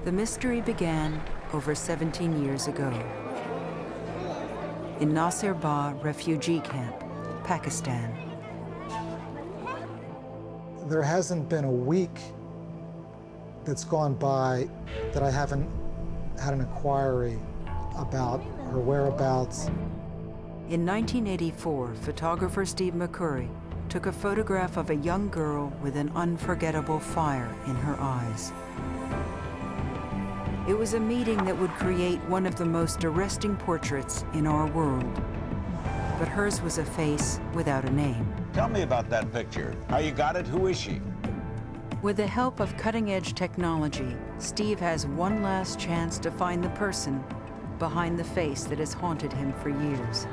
The mystery began over 17 years ago in Nasir-Ba refugee camp, Pakistan. There hasn't been a week that's gone by that I haven't had an inquiry about her whereabouts. In 1984, photographer Steve McCurry took a photograph of a young girl with an unforgettable fire in her eyes. It was a meeting that would create one of the most arresting portraits in our world. But hers was a face without a name. Tell me about that picture. How you got it? Who is she? With the help of cutting-edge technology, Steve has one last chance to find the person behind the face that has haunted him for years.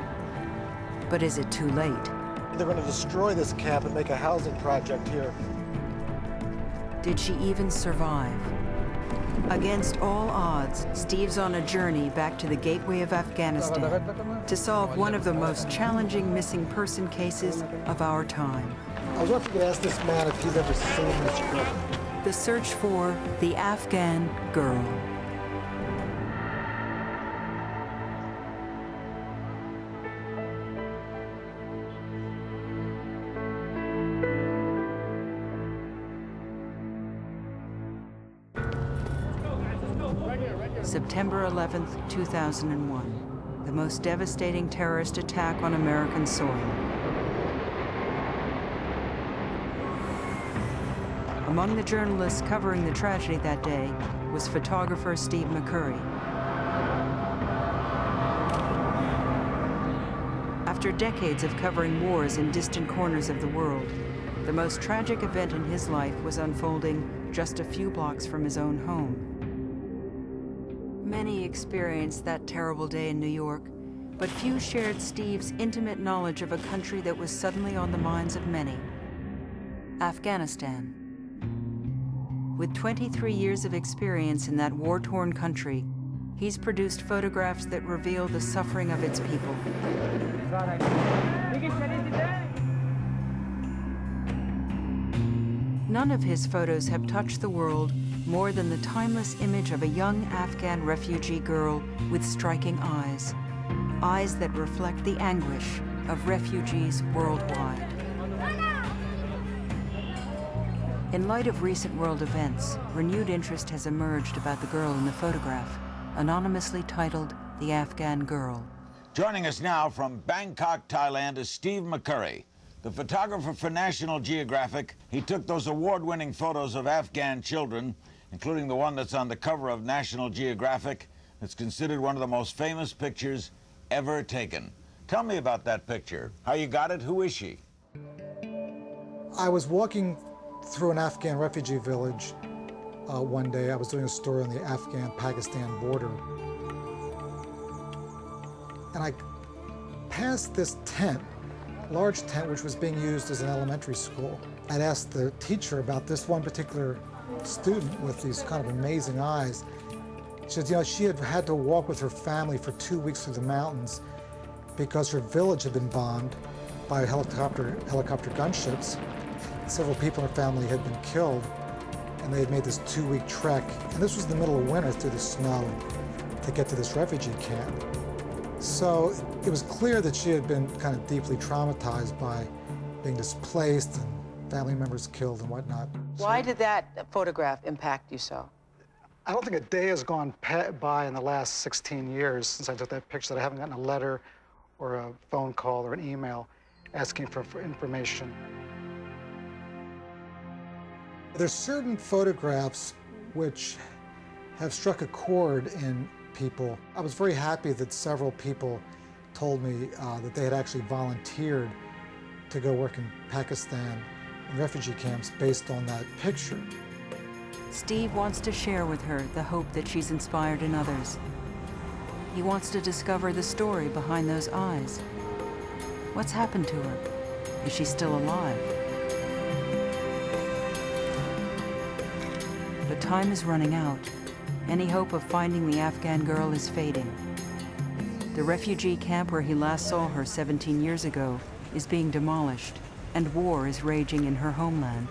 But is it too late? They're going to destroy this camp and make a housing project here. Did she even survive? Against all odds, Steve's on a journey back to the gateway of Afghanistan to solve one of the most challenging missing person cases of our time. I was wondering if you could ask this man if he's ever seen this girl. The search for the Afghan Girl. September 11th, 2001, the most devastating terrorist attack on American soil. Among the journalists covering the tragedy that day was photographer Steve McCurry. After decades of covering wars in distant corners of the world, the most tragic event in his life was unfolding just a few blocks from his own home. Many experienced that terrible day in New York, but few shared Steve's intimate knowledge of a country that was suddenly on the minds of many: Afghanistan. With 23 years of experience in that war-torn country, he's produced photographs that reveal the suffering of its people. None of his photos have touched the world more than the timeless image of a young Afghan refugee girl with striking eyes, eyes that reflect the anguish of refugees worldwide. In light of recent world events, renewed interest has emerged about the girl in the photograph, anonymously titled The Afghan Girl. Joining us now from Bangkok, Thailand is Steve McCurry, the photographer for National Geographic. He took those award-winning photos of Afghan children, including the one that's on the cover of National Geographic. It's considered one of the most famous pictures ever taken. Tell me about that picture. How you got it? Who is she? I was walking through an Afghan refugee village one day. I was doing a story on the Afghan-Pakistan border. And I passed this tent, large tent, which was being used as an elementary school. I'd asked the teacher about this one particular student with these kind of amazing eyes. She said, you know, she had to walk with her family for 2 weeks through the mountains because her village had been bombed by helicopter gunships. Several people in her family had been killed, and they had made this 2-week trek. And this was the middle of winter through the snow to get to this refugee camp. So it was clear that she had been kind of deeply traumatized by being displaced and family members killed and whatnot. Why did that photograph impact you so? I don't think a day has gone by in the last 16 years since I took that picture that I haven't gotten a letter or a phone call or an email asking for information. There's certain photographs which have struck a chord in people. I was very happy that several people told me that they had actually volunteered to go work in Pakistan in refugee camps based on that picture. Steve wants to share with her the hope that she's inspired in others. He wants to discover the story behind those eyes. What's happened to her? Is she still alive? But time is running out. Any hope of finding the Afghan girl is fading. The refugee camp where he last saw her 17 years ago is being demolished, and war is raging in her homeland.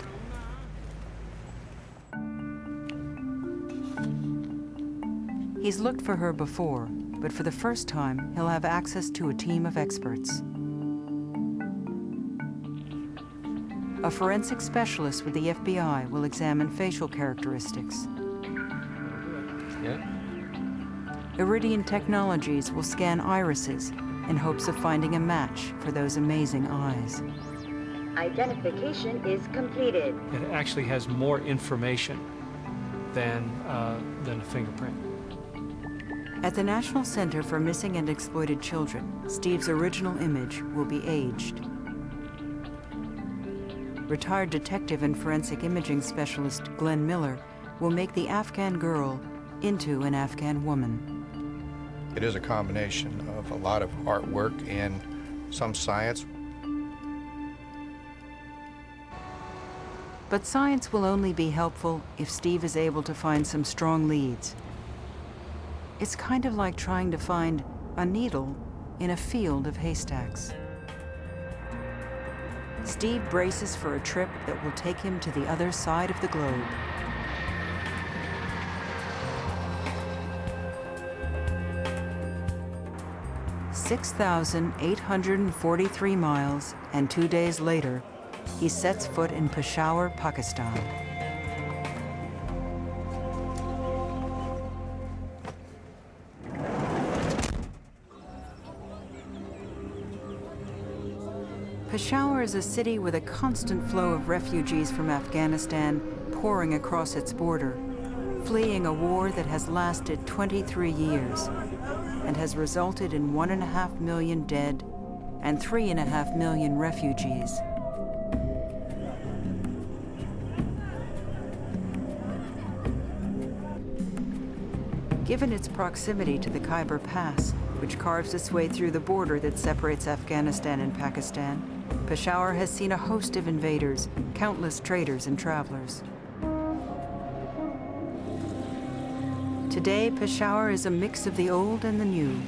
He's looked for her before, but for the first time, he'll have access to a team of experts. A forensic specialist with the FBI will examine facial characteristics. Yeah. Iridian Technologies will scan irises in hopes of finding a match for those amazing eyes. Identification is completed. It actually has more information than a fingerprint. At the National Center for Missing and Exploited Children, Steve's original image will be aged. Retired detective and forensic imaging specialist Glenn Miller will make the Afghan girl into an Afghan woman. It is a combination of a lot of artwork and some science. But science will only be helpful if Steve is able to find some strong leads. It's kind of like trying to find a needle in a field of haystacks. Steve braces for a trip that will take him to the other side of the globe. "6,843 miles, and 2 days later, he sets foot in Peshawar, Pakistan. Peshawar is a city with a constant flow of refugees from Afghanistan pouring across its border, fleeing a war that has lasted 23 years and has resulted in 1.5 million dead and 3.5 million refugees. Given its proximity to the Khyber Pass, which carves its way through the border that separates Afghanistan and Pakistan, Peshawar has seen a host of invaders, countless traders and travelers. Today, Peshawar is a mix of the old and the new.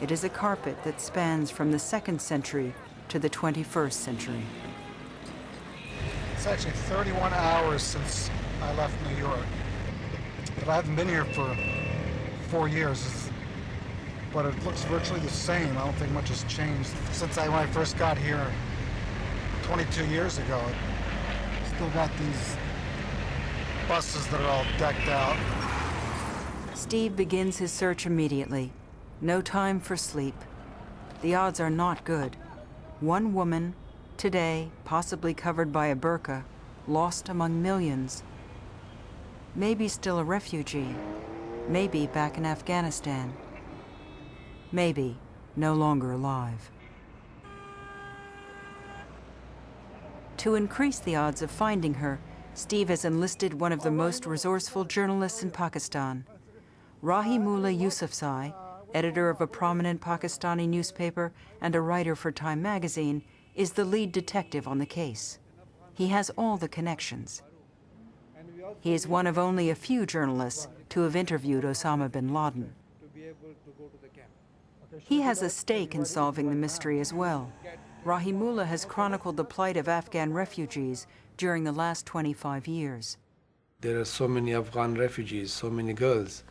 It is a carpet that spans from the 2nd century to the 21st century. It's actually 31 hours since I left New York. But I haven't been here for 4 years. But it looks virtually the same. I don't think much has changed since when I first got here 22 years ago. Still got these buses that are all decked out. Steve begins his search immediately. No time for sleep. The odds are not good. One woman, today possibly covered by a burqa, lost among millions. Maybe still a refugee. Maybe back in Afghanistan. Maybe no longer alive. To increase the odds of finding her, Steve has enlisted one of the most resourceful journalists in Pakistan. Rahimullah Yousafzai, editor of a prominent Pakistani newspaper and a writer for Time magazine, is the lead detective on the case. He has all the connections. He is one of only a few journalists to have interviewed Osama bin Laden. He has a stake in solving the mystery as well. Rahimullah has chronicled the plight of Afghan refugees during the last 25 years. There are so many Afghan refugees, so many girls,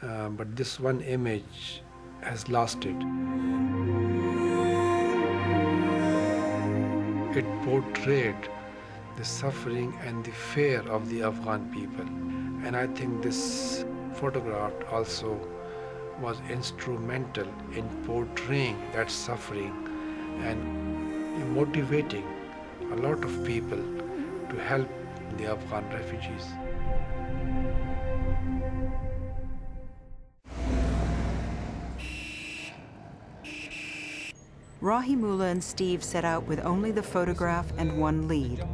but this one image has lasted. It portrayed the suffering and the fear of the Afghan people. And I think this photograph also was instrumental in portraying that suffering and motivating a lot of people to help the Afghan refugees. Rahimullah and Steve set out with only the photograph and one lead.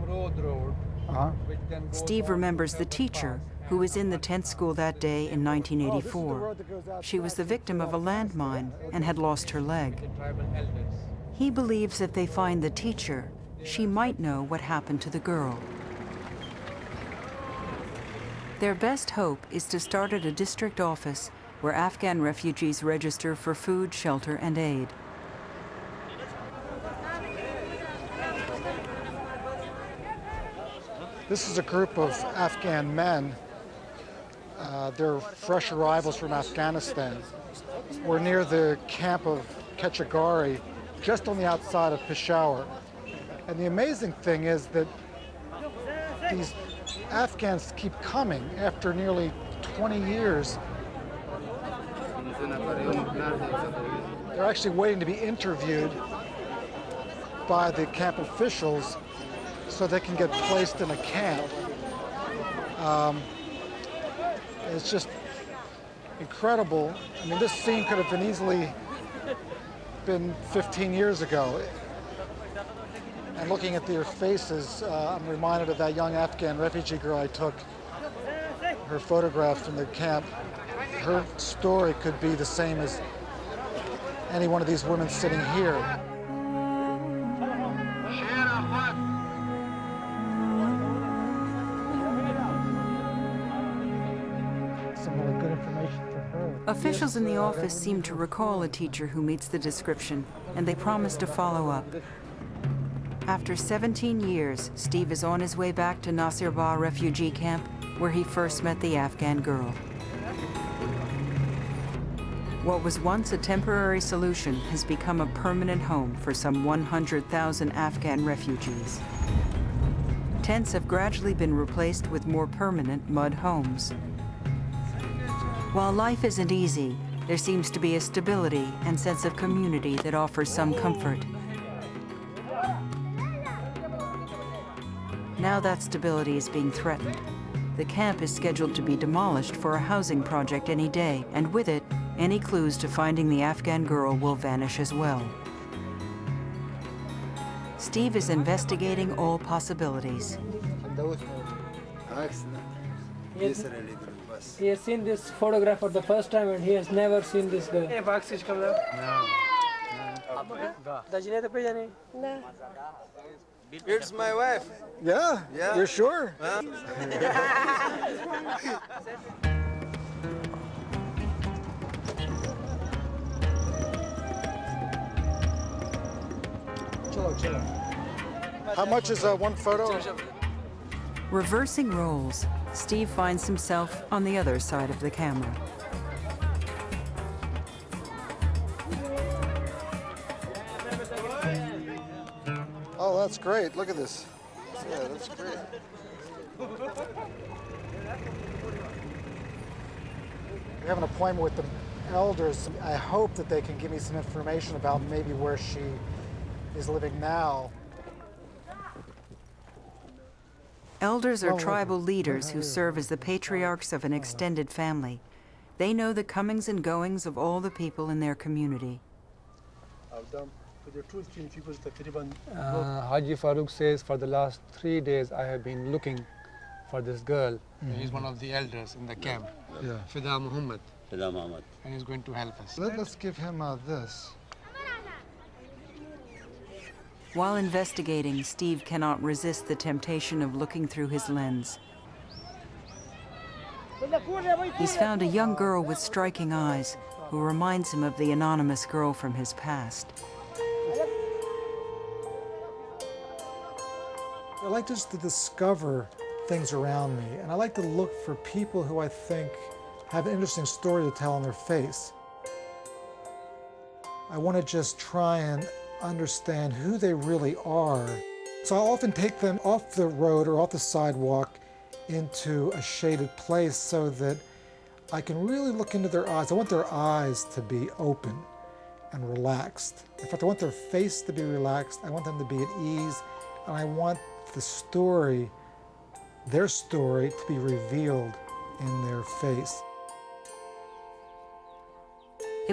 Steve remembers the teacher who was in the 10th school that day in 1984. She was the victim of a landmine and had lost her leg. He believes if they find the teacher, she might know what happened to the girl. Their best hope is to start at a district office where Afghan refugees register for food, shelter, and aid. This is a group of Afghan men They're fresh arrivals from Afghanistan. We're near the camp of Kachagari, just on the outside of Peshawar. And the amazing thing is that these Afghans keep coming after nearly 20 years. They're actually waiting to be interviewed by the camp officials so they can get placed in a camp. It's just incredible. I mean, this scene could have been easily been 15 years ago. And looking at their faces, I'm reminded of that young Afghan refugee girl I took her photograph from the camp. Her story could be the same as any one of these women sitting here. Some really good information for her. Officials in the office seem to recall a teacher who meets the description, and they promise to follow up. After 17 years, Steve is on his way back to Nasirabad refugee camp, where he first met the Afghan girl. What was once a temporary solution has become a permanent home for some 100,000 Afghan refugees. Tents have gradually been replaced with more permanent mud homes. While life isn't easy, there seems to be a stability and sense of community that offers some comfort. Now that stability is being threatened. The camp is scheduled to be demolished for a housing project any day, and with it, any clues to finding the Afghan girl will vanish as well. Steve is investigating all possibilities. He has seen this photograph for the first time and he has never seen this girl. No. It's my wife. Yeah? Yeah. You're sure? Huh? How much is one photo? Reversing roles, Steve finds himself on the other side of the camera. Oh, that's great. Look at this. Yeah, that's great. We have an appointment with the elders. I hope that they can give me some information about maybe where she is living now. Elders are tribal leaders who serve as the patriarchs of an extended family. They know the comings and goings of all the people in their community. Haji Farooq says, for the last 3 days I have been looking for this girl. He's one of the elders in the camp. Yeah. Fida Muhammad. Fida Muhammad. And he's going to help us. Let's give him this. While investigating, Steve cannot resist the temptation of looking through his lens. He's found a young girl with striking eyes who reminds him of the anonymous girl from his past. I like just to discover things around me, and I like to look for people who I think have an interesting story to tell on their face. I want to just try and understand who they really are. So I'll often take them off the road or off the sidewalk into a shaded place so that I can really look into their eyes. I want their eyes to be open and relaxed. In fact, I want their face to be relaxed. I want them to be at ease, and I want the story, their story, to be revealed in their face.